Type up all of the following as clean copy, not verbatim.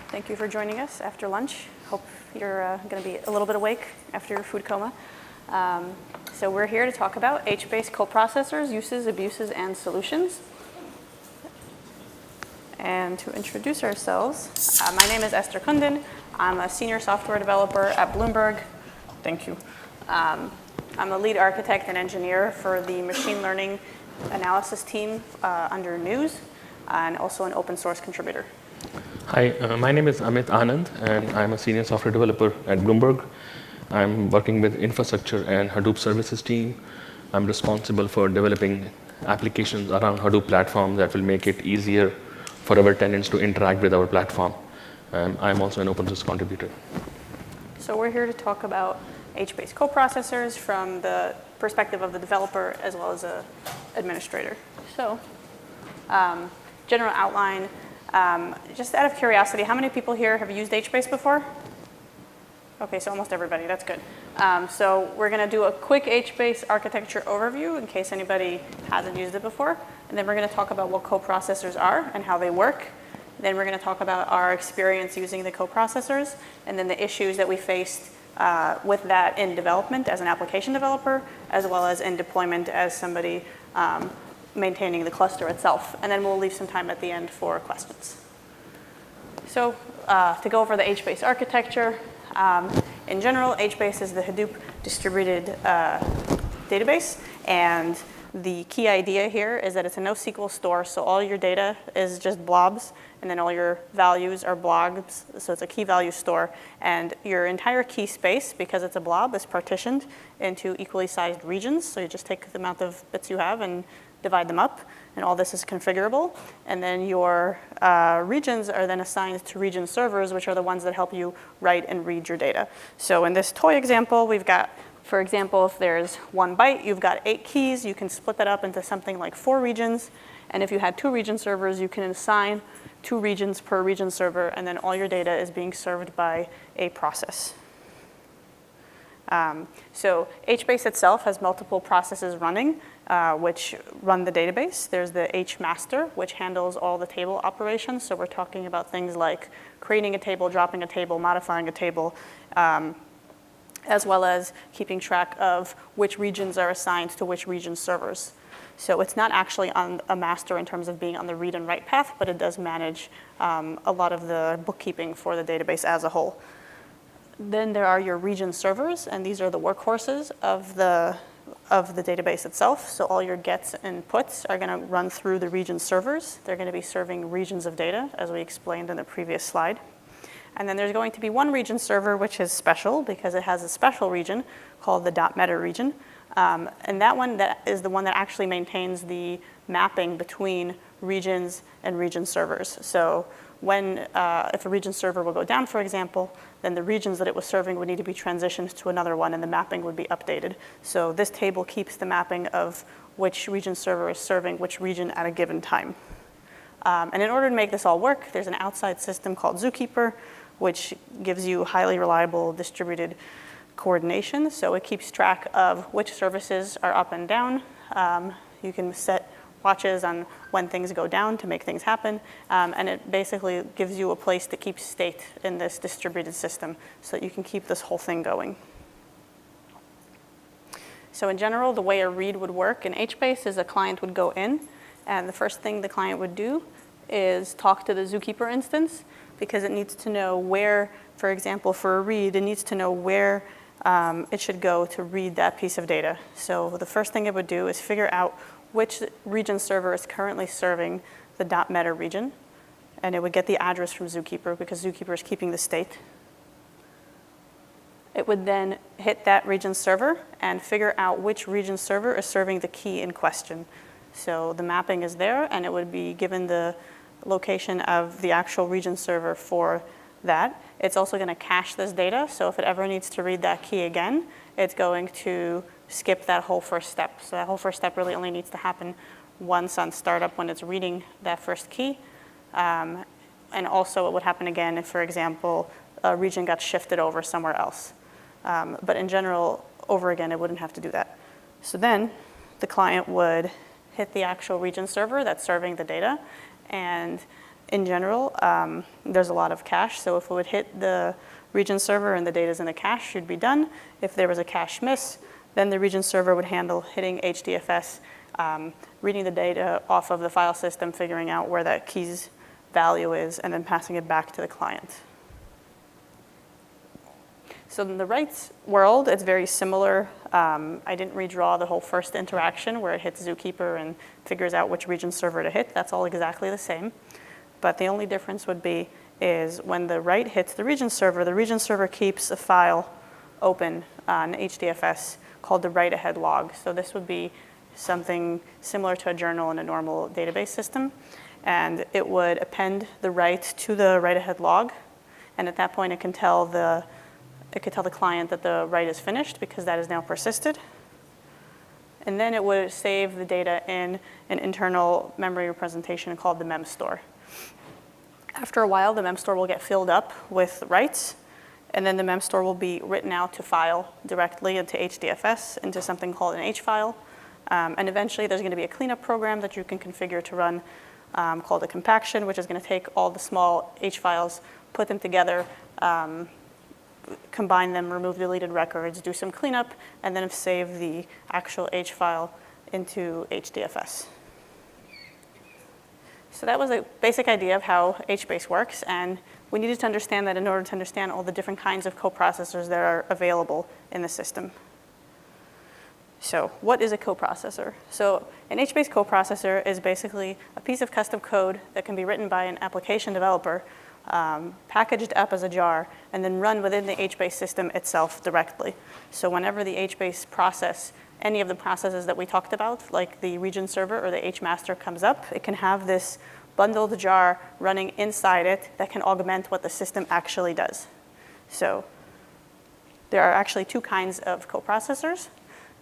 Thank you for joining us after lunch. Hope you're going to be a little bit awake after your food coma. So we're here to talk about HBase coprocessors, uses, abuses, and solutions. And to introduce ourselves, my name is Esther Kundin. I'm a senior software developer at Bloomberg. Thank you. I'm the lead architect and engineer for the machine learning analysis team under News, and also an open source contributor. Hi, my name is Amit Anand, and I'm a senior software developer at Bloomberg. I'm working with infrastructure and Hadoop services team. I'm responsible for developing applications around Hadoop platform that will make it easier for our tenants to interact with our platform. I'm also an open source contributor. So we're here to talk about HBase coprocessors from the perspective of the developer as well as an administrator. So general outline. Just out of curiosity, how many people here have used HBase before? Okay, so almost everybody, that's good. So we're going to do a quick HBase architecture overview in case anybody hasn't used it before. And then we're going to talk about what coprocessors are and how they work. Then we're going to talk about our experience using the coprocessors and then the issues that we faced with that in development as an application developer, as well as in deployment as somebody maintaining the cluster itself. And then we'll leave some time at the end for questions. So to go over the HBase architecture, in general, HBase is the Hadoop distributed database. And the key idea here is that it's a NoSQL store, so all your data is just blobs, and then all your values are blobs, so it's a key value store. And your entire key space, because it's a blob, is partitioned into equally sized regions. So you just take the amount of bits you have and divide them up, and all this is configurable. And then your regions are then assigned to region servers, which are the ones that help you write and read your data. So in this toy example, we've got, for example, if there's 1 byte, you've got 8 keys. You can split that up into something like 4 regions. And if you had 2 region servers, you can assign 2 regions per region server, and then all your data is being served by a process. So HBase itself has multiple processes running, which run the database. There's the HMaster, which handles all the table operations. So we're talking about things like creating a table, dropping a table, modifying a table, as well as keeping track of which regions are assigned to which region servers. So it's not actually on a master in terms of being on the read and write path, but it does manage a lot of the bookkeeping for the database as a whole. Then there are your region servers, and these are the workhorses of the database itself. So all your gets and puts are going to run through the region servers. They're going to be serving regions of data, as we explained in the previous slide. And then there's going to be one region server which is special because it has a special region called the .meta region. And that is the one that actually maintains the mapping between regions and region servers. So when, if a region server will go down, for example, then the regions that it was serving would need to be transitioned to another one, and the mapping would be updated. So this table keeps the mapping of which region server is serving which region at a given time. And in order to make this all work, there's an outside system called Zookeeper, which gives you highly reliable distributed coordination. So it keeps track of which services are up and down. You can set watches on when things go down to make things happen. And it basically gives you a place to keep state in this distributed system so that you can keep this whole thing going. So in general, the way a read would work in HBase is a client would go in, and the first thing the client would do is talk to the Zookeeper instance, because it needs to know where, for example, for a read, it needs to know where it should go to read that piece of data. So the first thing it would do is figure out which region server is currently serving the .meta region, and it would get the address from Zookeeper because Zookeeper is keeping the state. It would then hit that region server and figure out which region server is serving the key in question. So the mapping is there, and it would be given the location of the actual region server for that. It's also going to cache this data, so if it ever needs to read that key again, it's going to skip that whole first step. So that whole first step really only needs to happen once on startup when it's reading that first key. And also it would happen again if, for example, a region got shifted over somewhere else. But in general, over again, it wouldn't have to do that. So then the client would hit the actual region server that's serving the data, and In general, there's a lot of cache. So if it would hit the region server and the data's in the cache, you'd be done. If there was a cache miss, then the region server would handle hitting HDFS, reading the data off of the file system, figuring out where that key's value is, and then passing it back to the client. So in the writes world, it's very similar. I didn't redraw the whole first interaction where it hits Zookeeper and figures out which region server to hit. That's all exactly the same. But the only difference would be is when the write hits the region server keeps a file open on HDFS called the write-ahead log. So this would be something similar to a journal in a normal database system. And it would append the write to the write-ahead log. And at that point, it could tell the client that the write is finished because that is now persisted. And then it would save the data in an internal memory representation called the mem store. After a while, the mem store will get filled up with writes, and then the mem store will be written out to file directly into HDFS, into something called an H file. And eventually, there's going to be a cleanup program that you can configure to run called a compaction, which is going to take all the small H files, put them together, combine them, remove deleted records, do some cleanup, and then save the actual H file into HDFS. So that was a basic idea of how HBase works, and we needed to understand that in order to understand all the different kinds of coprocessors that are available in the system. So what is a coprocessor? So an HBase coprocessor is basically a piece of custom code that can be written by an application developer, packaged up as a jar, and then run within the HBase system itself directly. So whenever the HBase process, any of the processes that we talked about, like the region server or the HMaster comes up, it can have this bundled jar running inside it that can augment what the system actually does. So there are actually two kinds of coprocessors.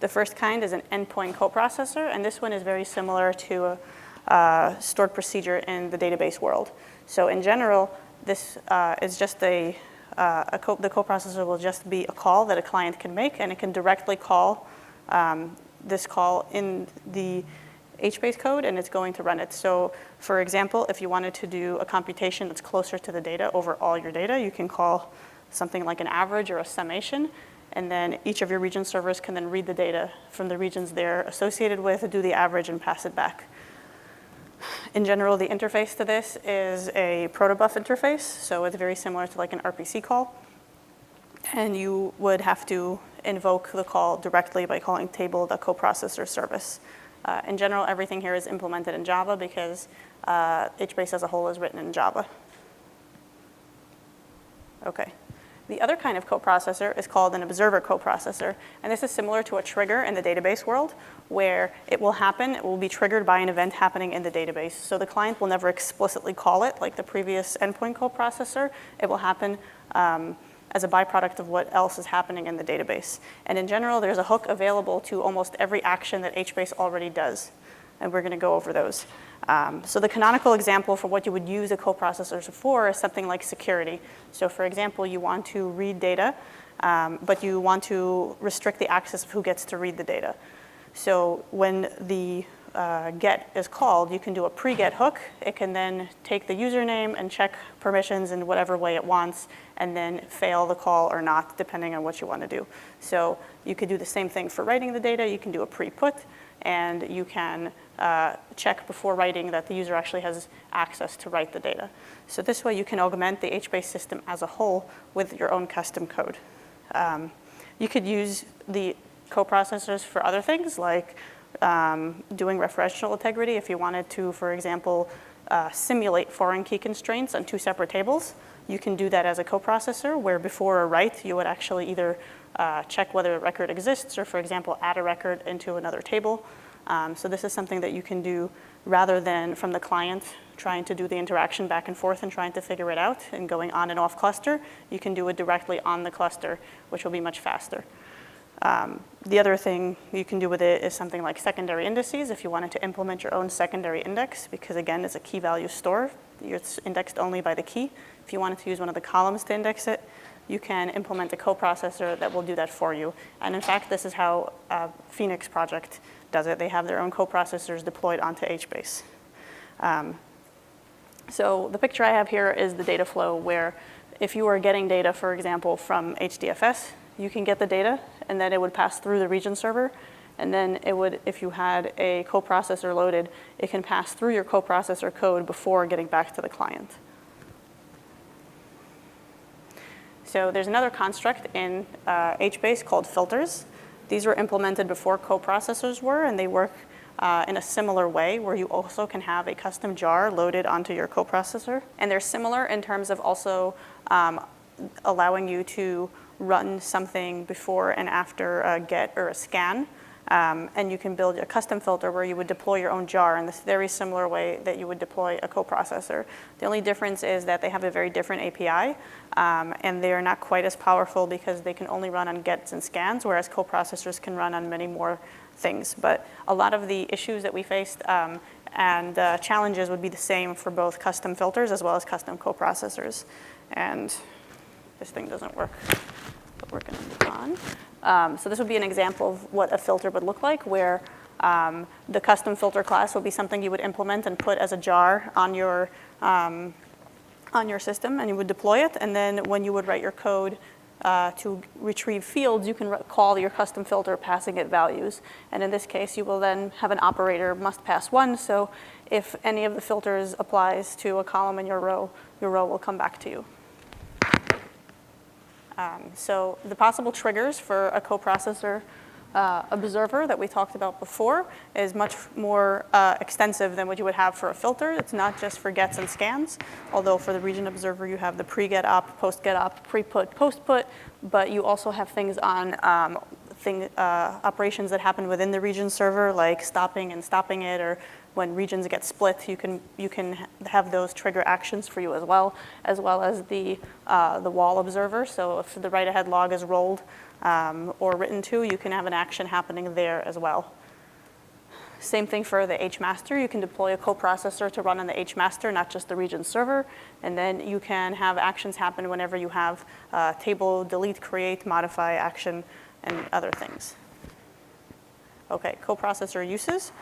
The first kind is an endpoint coprocessor, and this one is very similar to a stored procedure in the database world. So in general, this is just the coprocessor will just be a call that a client can make, and it can directly call this call in the HBase code, and it's going to run it. So for example, if you wanted to do a computation that's closer to the data over all your data, you can call something like an average or a summation, and then each of your region servers can then read the data from the regions they're associated with, do the average, and pass it back. In general, the interface to this is a protobuf interface, so it's very similar to like an RPC call. And you would have to invoke the call directly by calling table.coprocessor service. In general, everything here is implemented in Java because HBase as a whole is written in Java. Okay. The other kind of coprocessor is called an observer coprocessor. And this is similar to a trigger in the database world, where it will be triggered by an event happening in the database. So the client will never explicitly call it like the previous endpoint coprocessor. It will happen as a byproduct of what else is happening in the database. And in general, there's a hook available to almost every action that HBase already does. And we're going to go over those. So the canonical example for what you would use a coprocessor for is something like security. So for example, you want to read data, but you want to restrict the access of who gets to read the data. So when the get is called, you can do a pre-get hook. It can then take the username and check permissions in whatever way it wants, and then fail the call or not, depending on what you want to do. So you could do the same thing for writing the data. You can do a pre-put, and you can check before writing that the user actually has access to write the data. So this way you can augment the HBase system as a whole with your own custom code. You could use the coprocessors for other things, like doing referential integrity. If you wanted to, for example, simulate foreign key constraints on two separate tables, you can do that as a coprocessor, where before a write, you would actually either check whether a record exists or, for example, add a record into another table. So this is something that you can do rather than from the client trying to do the interaction back and forth and trying to figure it out and going on and off cluster. You can do it directly on the cluster, which will be much faster. The other thing you can do with it is something like secondary indices if you wanted to implement your own secondary index, because again, it's a key value store. It's indexed only by the key. If you wanted to use one of the columns to index it, you can implement a coprocessor that will do that for you. And in fact, this is how Phoenix project does it. They have their own coprocessors deployed onto HBase. So the picture I have here is the data flow where if you are getting data, for example, from HDFS, you can get the data, and then it would pass through the region server. And then it would, if you had a coprocessor loaded, it can pass through your coprocessor code before getting back to the client. So there's another construct in HBase called filters. These were implemented before coprocessors were, and they work in a similar way where you also can have a custom jar loaded onto your coprocessor. And they're similar in terms of also allowing you to run something before and after a get or a scan. And you can build a custom filter where you would deploy your own jar in this very similar way that you would deploy a coprocessor. The only difference is that they have a very different API, and they are not quite as powerful because they can only run on gets and scans, whereas coprocessors can run on many more things. But a lot of the issues that we faced and challenges would be the same for both custom filters as well as custom coprocessors. And this thing doesn't work, but we're going to move on. So this would be an example of what a filter would look like, where the custom filter class would be something you would implement and put as a jar on your system, and you would deploy it. And then when you would write your code to retrieve fields, you can call your custom filter passing it values. And in this case, you will then have an operator must pass 1. So if any of the filters applies to a column in your row will come back to you. So the possible triggers for a coprocessor observer that we talked about before is much more extensive than what you would have for a filter. It's not just for gets and scans, although for the region observer you have the pre-get op, post-get op, pre-put, post-put, but you also have things on operations that happen within the region server, like stopping and stopping it, or when regions get split, you can have those trigger actions for you as well as the wall observer. So if the write-ahead log is rolled or written to, you can have an action happening there as well. Same thing for the HMaster. You can deploy a coprocessor to run on the HMaster, not just the region server. And then you can have actions happen whenever you have table delete, create, modify action, and other things. Okay, coprocessor uses.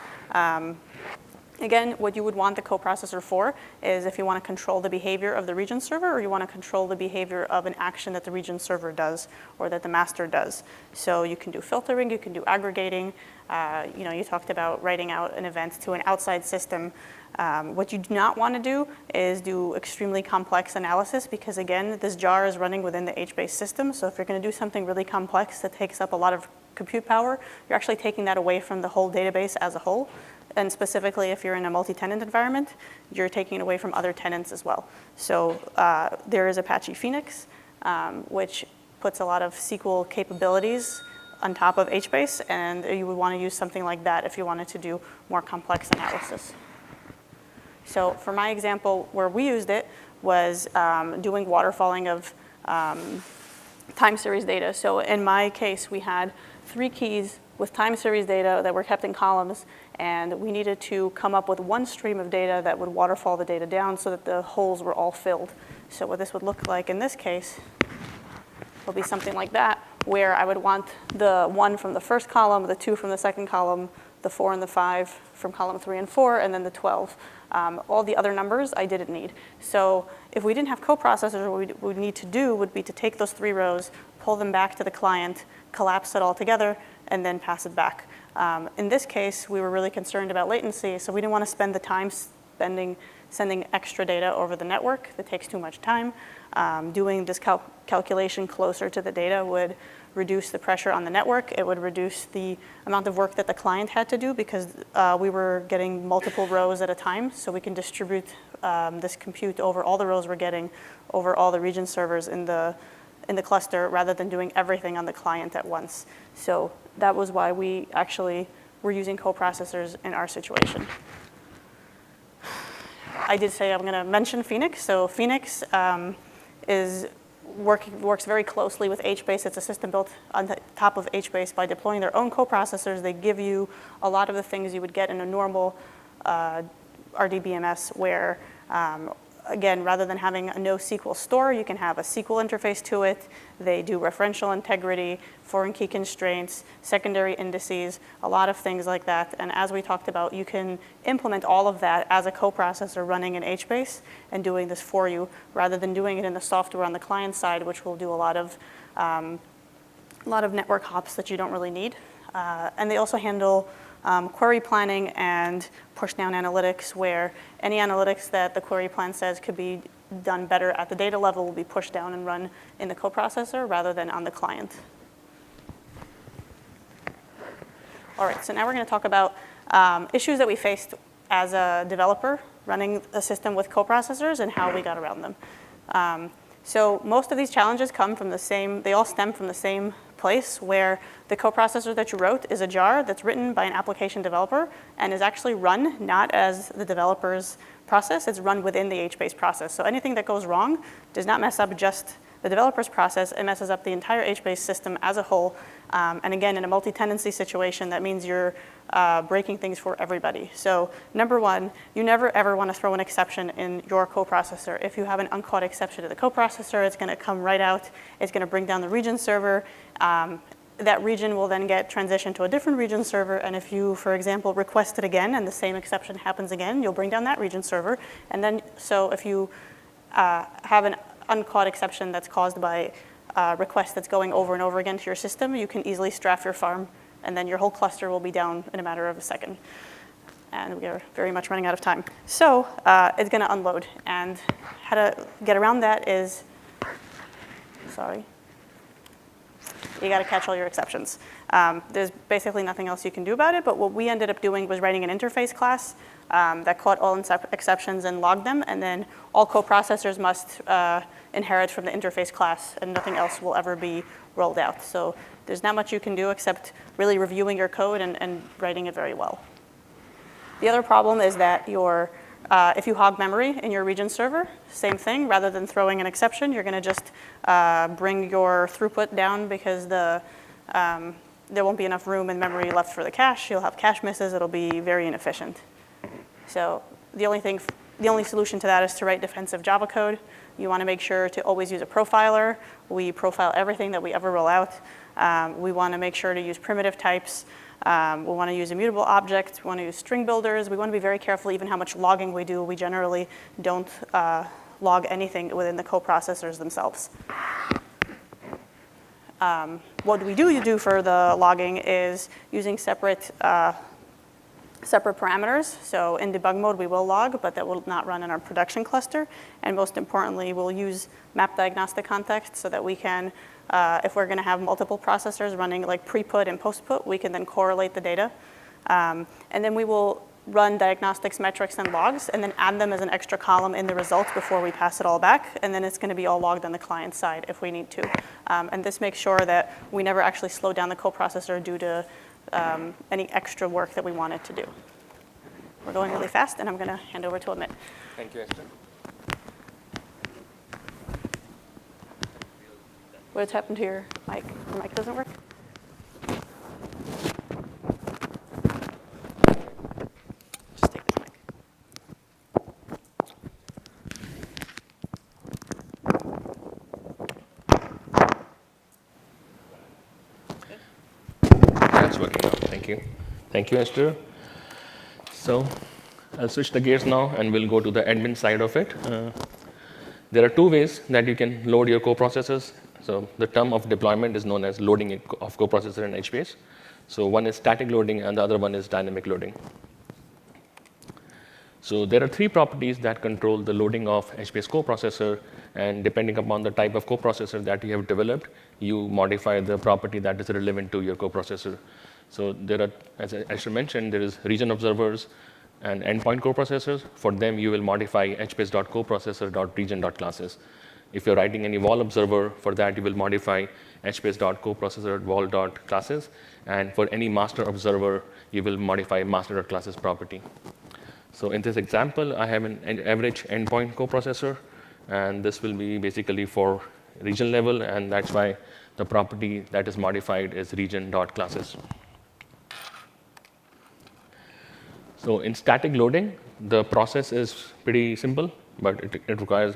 Again, what you would want the coprocessor for is if you want to control the behavior of the region server, or you want to control the behavior of an action that the region server does or that the master does. So you can do filtering, you can do aggregating. You talked about writing out an event to an outside system. What you do not want to do is do extremely complex analysis, because again, this jar is running within the HBase system. So if you're going to do something really complex that takes up a lot of compute power, you're actually taking that away from the whole database as a whole. And specifically, if you're in a multi-tenant environment, you're taking it away from other tenants as well. So there is Apache Phoenix, which puts a lot of SQL capabilities on top of HBase, and you would want to use something like that if you wanted to do more complex analysis. So for my example, where we used it was doing waterfalling of time series data. So in my case, we had 3 keys with time series data that were kept in columns, and we needed to come up with one stream of data that would waterfall the data down so that the holes were all filled. So what this would look like in this case will be something like that, where I would want the 1 from the first column, the 2 from the second column, the 4 and the 5 from column 3 and 4, and then the 12. All the other numbers I didn't need. So if we didn't have coprocessors, what we would need to do would be to take those 3 rows, pull them back to the client, collapse it all together, and then pass it back. In this case, we were really concerned about latency, so we didn't want to spend the time sending extra data over the network. That takes too much time. Doing this calculation closer to the data would reduce the pressure on the network. It would reduce the amount of work that the client had to do, because we were getting multiple rows at a time, so we can distribute this compute over all the rows we're getting over all the region servers in the cluster, rather than doing everything on the client at once. So that was why we actually were using coprocessors in our situation. I did say I'm going to mention Phoenix. So Phoenix works very closely with HBase. It's a system built on the top of HBase. By deploying their own coprocessors, they give you a lot of the things you would get in a normal RDBMS, where again, rather than having a NoSQL store, you can have a SQL interface to it. They do referential integrity, foreign key constraints, secondary indices, a lot of things like that. And as we talked about, you can implement all of that as a coprocessor running in HBase and doing this for you, rather than doing it in the software on the client side, which will do a lot of network hops that you don't really need. And they also handle query planning and push-down analytics, where any analytics that the query plan says could be done better at the data level will be pushed down and run in the coprocessor rather than on the client. All right, so now we're going to talk about issues that we faced as a developer running a system with coprocessors and how we got around them. So most of these challenges come from they all stem from the same place, where the coprocessor that you wrote is a jar that's written by an application developer and is actually run not as the developer's process, it's run within the HBase process. So anything that goes wrong does not mess up just the developer's process, it messes up the entire HBase system as a whole. And again, in a multi-tenancy situation, that means you're breaking things for everybody. So number one, you never ever want to throw an exception in your coprocessor. If you have an uncaught exception to the coprocessor, it's going to come right out. It's going to bring down the region server. That region will then get transitioned to a different region server. And if you, for example, request it again and the same exception happens again, you'll bring down that region server. And then, so if you have an uncaught exception that's caused by a request that's going over and over again to your system, you can easily strafe your farm, and then your whole cluster will be down in a matter of a second. And we are very much running out of time. So it's going to unload. And how to get around that is, you got to catch all your exceptions. There's basically nothing else you can do about it, but what we ended up doing was writing an interface class that caught all exceptions and logged them, and then all coprocessors must inherit from the interface class, and nothing else will ever be rolled out. So there's not much you can do except really reviewing your code and writing it very well. The other problem is that if you hog memory in your region server, same thing. Rather than throwing an exception, you're going to just bring your throughput down because there won't be enough room in memory left for the cache. You'll have cache misses. It'll be very inefficient. So the only solution to that is to write defensive Java code. You want to make sure to always use a profiler. We profile everything that we ever roll out. We want to make sure to use primitive types. We want to use immutable objects. We want to use string builders. We want to be very careful even how much logging we do. We generally don't log anything within the coprocessors themselves. What we do for the logging is using separate parameters. So in debug mode, we will log, but that will not run in our production cluster. And most importantly, we'll use map diagnostic context so that we can, if we're going to have multiple processors running like pre-put and post-put, we can then correlate the data. And then we will run diagnostics, metrics, and logs, and then add them as an extra column in the results before we pass it all back. And then it's going to be all logged on the client side if we need to. And this makes sure that we never actually slow down the coprocessor due to any extra work that we want it to do. We're going really fast, and I'm going to hand over to Amit. Thank you, Esther. What's happened to your mic? Your mic doesn't work? Just take this mic. That's working out. Thank you. Thank you, Esther. So I'll switch the gears now, and we'll go to the admin side of it. There are two ways that you can load your coprocessors. So the term of deployment is known as loading of coprocessor in HBase. So one is static loading, and the other one is dynamic loading. So there are three properties that control the loading of HBase coprocessor, and depending upon the type of coprocessor that you have developed, you modify the property that is relevant to your coprocessor. So there are, as Esther mentioned, there is region observers and endpoint coprocessors. For them, you will modify hbase.coprocessor.region.classes. If you're writing any wall observer, for that you will modify hbase.coprocessor.wall.classes. And for any master observer, you will modify master.classes property. So in this example, I have an average endpoint coprocessor, and this will be basically for region level, and that's why the property that is modified is region.classes. So in static loading, the process is pretty simple. but it requires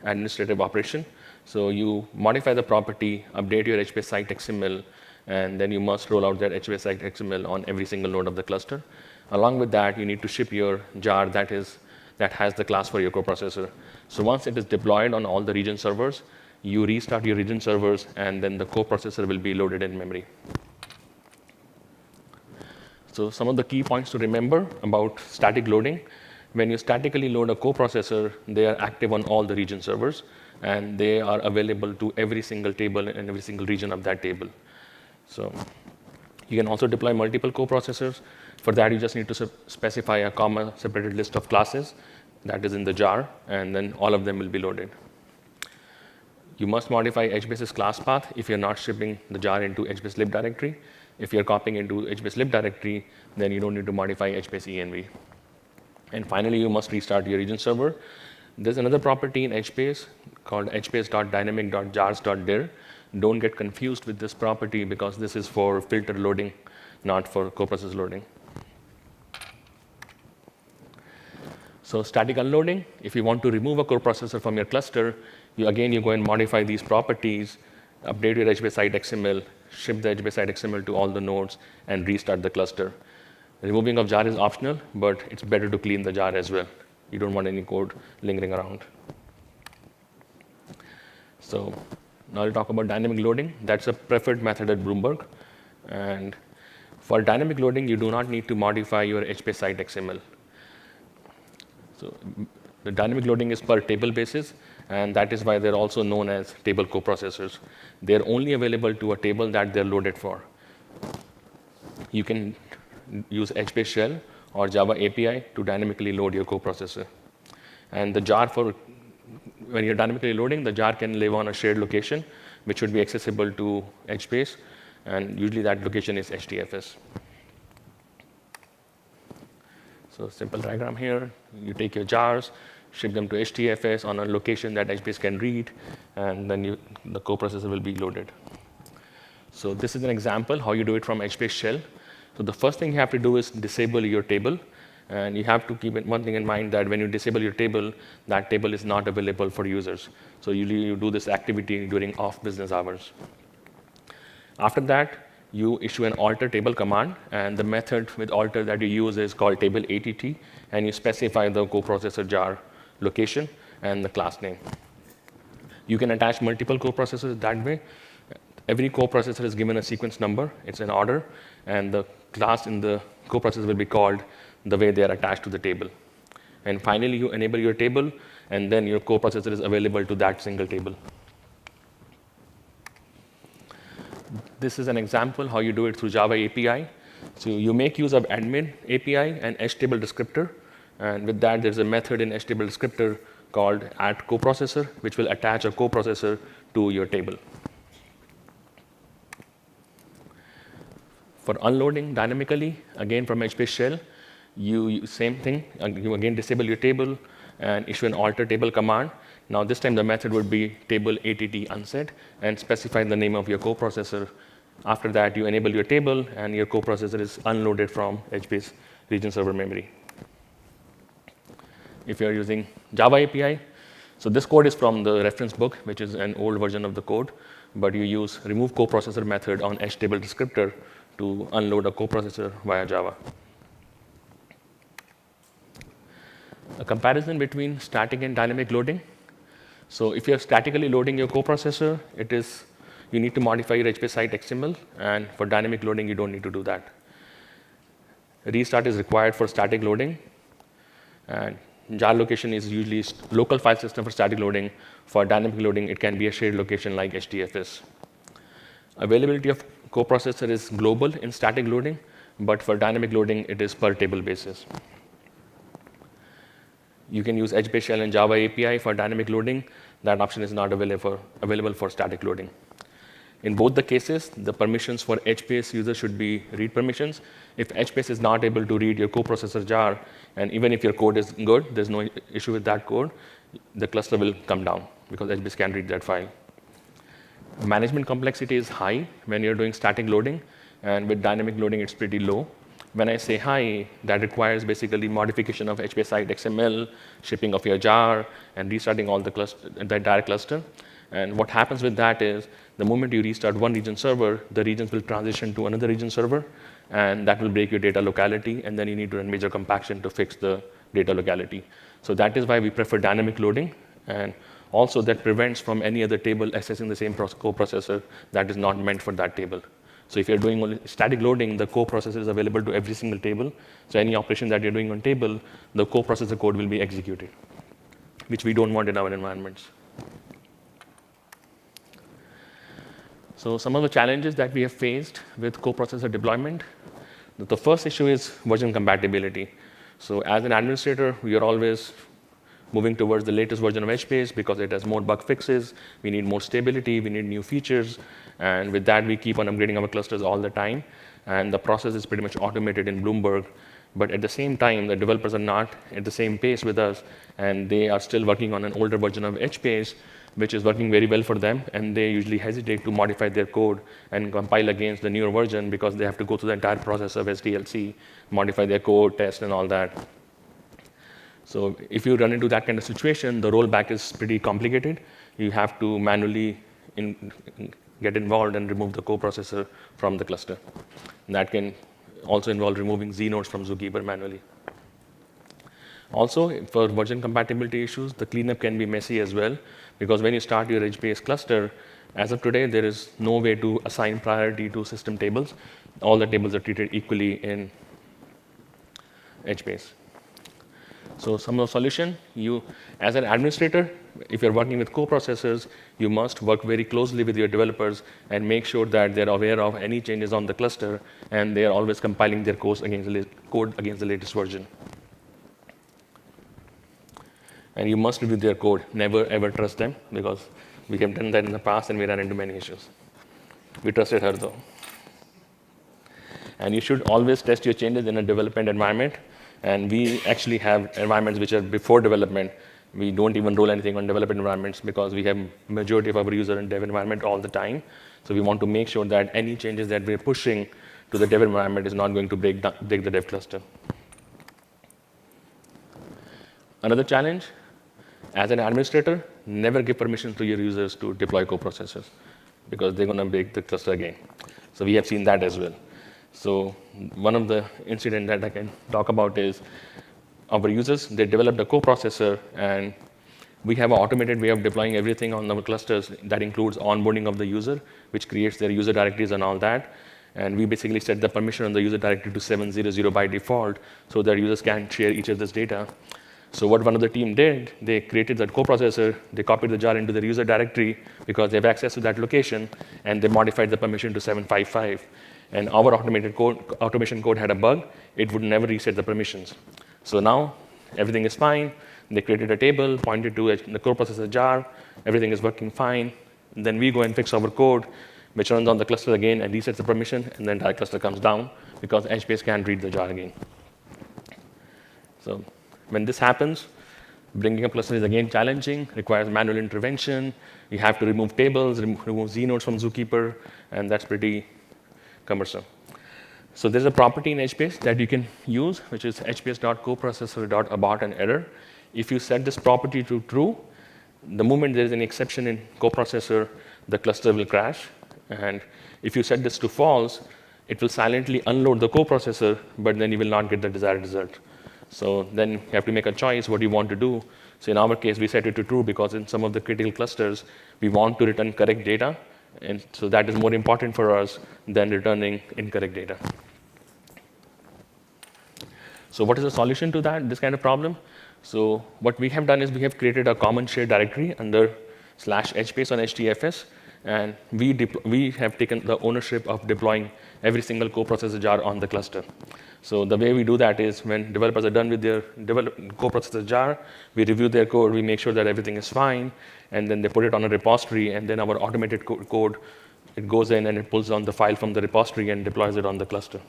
administrative operation. So you modify the property, update your HBase site XML, and then you must roll out that HBase site XML on every single node of the cluster. Along with that, you need to ship your jar that has the class for your coprocessor. So once it is deployed on all the region servers, you restart your region servers, and then the coprocessor will be loaded in memory. So some of the key points to remember about static loading. When you statically load a coprocessor, they are active on all the region servers, and they are available to every single table and every single region of that table. So you can also deploy multiple coprocessors. For that, you just need to specify a comma separated list of classes that is in the jar, and then all of them will be loaded. You must modify HBase's class path if you're not shipping the jar into HBase lib directory. If you're copying into HBase lib directory, then you don't need to modify HBase env. And finally, you must restart your region server. There's another property in HBase called hbase.dynamic.jars.dir. Don't get confused with this property because this is for filter loading, not for coprocessor loading. So static unloading, if you want to remove a coprocessor from your cluster, you go and modify these properties, update your HBase site XML, ship the HBase site XML to all the nodes, and restart the cluster. Removing of jar is optional, but it's better to clean the jar as well. You don't want any code lingering around. So now I'll talk about dynamic loading. That's a preferred method at Bloomberg. And for dynamic loading, you do not need to modify your HBase site XML. So the dynamic loading is per table basis, and that is why they're also known as table coprocessors. They're only available to a table that they're loaded for. You can use HBase shell or Java API to dynamically load your coprocessor. And the jar when you're dynamically loading, the jar can live on a shared location, which should be accessible to HBase, and usually that location is HDFS. So simple diagram here. You take your jars, ship them to HDFS on a location that HBase can read, and then the coprocessor will be loaded. So this is an example how you do it from HBase shell. So the first thing you have to do is disable your table. And you have to keep one thing in mind that when you disable your table, that table is not available for users. So usually you do this activity during off business hours. After that, you issue an alter table command, and the method with alter that you use is called table att, and you specify the coprocessor jar location and the class name. You can attach multiple coprocessors that way. Every coprocessor is given a sequence number. It's an order, and the class in the coprocessor will be called the way they are attached to the table. And finally, you enable your table, and then your coprocessor is available to that single table. This is an example how you do it through Java API. So you make use of admin API and htable descriptor. And with that, there's a method in htable descriptor called @coprocessor, which will attach a coprocessor to your table. For unloading dynamically, again from HBase shell, same thing. You again disable your table and issue an alter table command. Now this time the method would be table att unset and specify the name of your coprocessor. After that, you enable your table, and your coprocessor is unloaded from HBase region server memory. If you're using Java API, so this code is from the reference book, which is an old version of the code, but you use remove coprocessor method on htable descriptor to unload a coprocessor via Java. A comparison between static and dynamic loading. So if you're statically loading your coprocessor, you need to modify your HBase site XML, and for dynamic loading, you don't need to do that. Restart is required for static loading, and jar location is usually local file system for static loading. For dynamic loading, it can be a shared location like HDFS. Availability of coprocessor is global in static loading, but for dynamic loading, it is per table basis. You can use HBase shell and Java API for dynamic loading. That option is not available for static loading. In both the cases, the permissions for HBase users should be read permissions. If HBase is not able to read your coprocessor jar, and even if your code is good, there's no issue with that code, the cluster will come down because HBase can read that file. Management complexity is high when you're doing static loading, and with dynamic loading, it's pretty low. When I say hi, that requires basically modification of HBase site XML, shipping of your jar, and restarting all the entire cluster. And what happens with that is the moment you restart one region server, the regions will transition to another region server, and that will break your data locality, and then you need to run major compaction to fix the data locality. So that is why we prefer dynamic loading, and also that prevents from any other table accessing the same coprocessor that is not meant for that table. So if you're doing only static loading, the coprocessor is available to every single table. So any operation that you're doing on table, the coprocessor code will be executed, which we don't want in our environments. So some of the challenges that we have faced with coprocessor deployment, the first issue is version compatibility. So as an administrator, we are always moving towards the latest version of HBase because it has more bug fixes. We need more stability. We need new features. And with that, we keep on upgrading our clusters all the time. And the process is pretty much automated in Bloomberg. But at the same time, the developers are not at the same pace with us. And they are still working on an older version of HBase, which is working very well for them. And they usually hesitate to modify their code and compile against the newer version because they have to go through the entire process of SDLC, modify their code, test, and all that. So if you run into that kind of situation, the rollback is pretty complicated. You have to manually get involved and remove the coprocessor from the cluster. And that can also involve removing Z nodes from Zookeeper manually. Also, for version compatibility issues, the cleanup can be messy as well, because when you start your HBase cluster, as of today, there is no way to assign priority to system tables. All the tables are treated equally in HBase. So some of the solution, you, as an administrator, if you're working with coprocessors, you must work very closely with your developers and make sure that they're aware of any changes on the cluster, and they're always compiling their code against the latest version. And you must review their code. Never, ever trust them, because we have done that in the past, and we ran into many issues. We trusted her, though. And you should always test your changes in a development environment. And we actually have environments which are before development. We don't even roll anything on development environments because we have majority of our user in dev environment all the time. So we want to make sure that any changes that we're pushing to the dev environment is not going to break the dev cluster. Another challenge, as an administrator, never give permission to your users to deploy coprocessors because they're going to break the cluster again. So we have seen that as well. So one of the incidents that I can talk about is our users, they developed a coprocessor, and we have an automated way of deploying everything on our clusters that includes onboarding of the user, which creates their user directories and all that. And we basically set the permission on the user directory to 700 by default so that users can't share each other's data. So what one of the team did, they created that coprocessor, they copied the jar into their user directory because they have access to that location, and they modified the permission to 755. And our automation code had a bug. It would never reset the permissions. So now everything is fine. They created a table, pointed to the coprocessor jar. Everything is working fine. And then we go and fix our code, which runs on the cluster again and resets the permission, and the entire cluster comes down because HBase can't read the jar again. So when this happens, bringing up cluster is again challenging, requires manual intervention. You have to remove tables, remove Z nodes from Zookeeper, and that's pretty cumbersome. So there's a property in HBase that you can use, which is hbase.coprocessor.abort an error. If you set this property to true, the moment there is an exception in coprocessor, the cluster will crash. And if you set this to false, it will silently unload the coprocessor, but then you will not get the desired result. So then you have to make a choice what you want to do. So in our case, we set it to true because in some of the critical clusters, we want to return correct data. And so that is more important for us than returning incorrect data. So what is the solution to this kind of problem? So what we have done is we have created a common shared directory under /HBase on HDFS. And we have taken the ownership of deploying every single coprocessor jar on the cluster. So the way we do that is when developers are done with their coprocessor jar, we review their code, we make sure that everything is fine, and then they put it on a repository, and then our automated code, it goes in and it pulls on the file from the repository and deploys it on the cluster.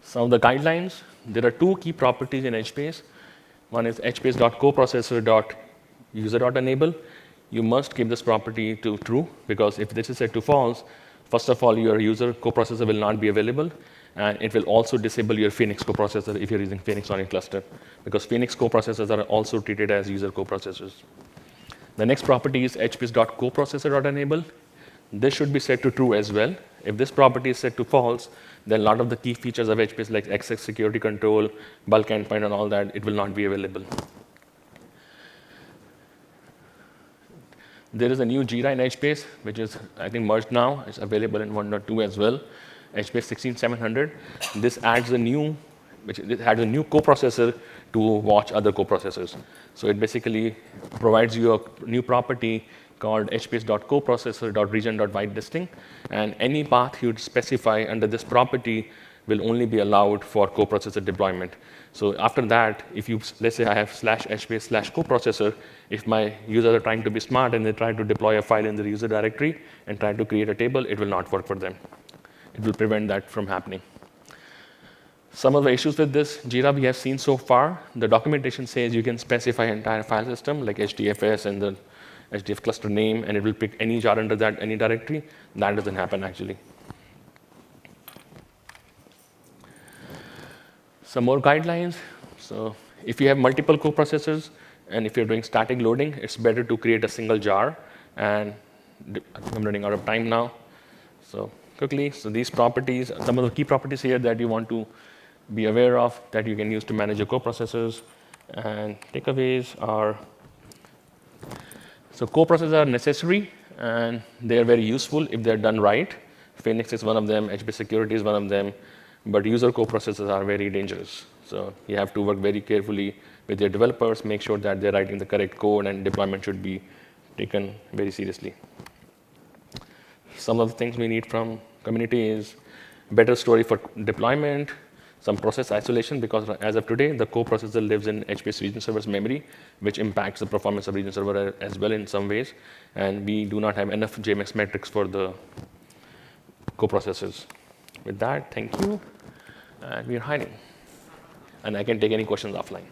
Some of the guidelines, there are two key properties in HBase. One is hbase.coprocessor.user.enable. You must keep this property to true, because if this is set to false, First of all, your user coprocessor will not be available, and it will also disable your Phoenix coprocessor if you're using Phoenix on your cluster, because Phoenix coprocessors are also treated as user coprocessors. The next property is HBase.coprocessor.enable. This should be set to true as well. If this property is set to false, then a lot of the key features of HBase, like access security control, bulk endpoint, and all that, it will not be available. There is a new Jira in HBase, which is, I think, merged now. It's available in 1.2 as well, HBase 16700. This adds a new coprocessor to watch other coprocessors. So it basically provides you a new property called HBase.coprocessor.region.whitelisting, and any path you'd specify under this property will only be allowed for coprocessor deployment. So after that, if you, let's say I have /HBase/coprocessor, if my users are trying to be smart and they try to deploy a file in the user directory and try to create a table, it will not work for them. It will prevent that from happening. Some of the issues with this Jira we have seen so far, the documentation says you can specify entire file system like HDFS and the HDF cluster name, and it will pick any jar under that, any directory. That doesn't happen actually. Some more guidelines. So if you have multiple coprocessors and if you're doing static loading, it's better to create a single jar. And I'm running out of time now. So quickly, so these properties, some of the key properties here that you want to be aware of that you can use to manage your coprocessors. And takeaways are, so coprocessors are necessary and they are very useful if they're done right. Phoenix is one of them, HBase security is one of them, but user coprocessors are very dangerous. So you have to work very carefully with your developers, make sure that they're writing the correct code, and deployment should be taken very seriously. Some of the things we need from community is better story for deployment, some process isolation, because as of today, the coprocessor lives in HBase region server's memory, which impacts the performance of region server as well in some ways. And we do not have enough JMX metrics for the coprocessors. With that, thank you. And we are hiding. And I can take any questions offline.